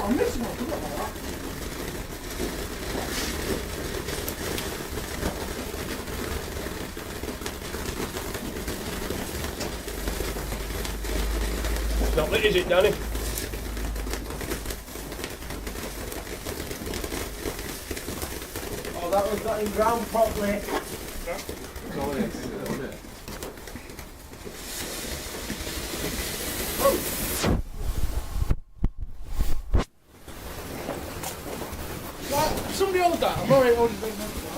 안 맵지만 들어가라. Not lit, is it, Danny? Oh, that was got in ground properly. Right, somebody hold that. I'm already holding it.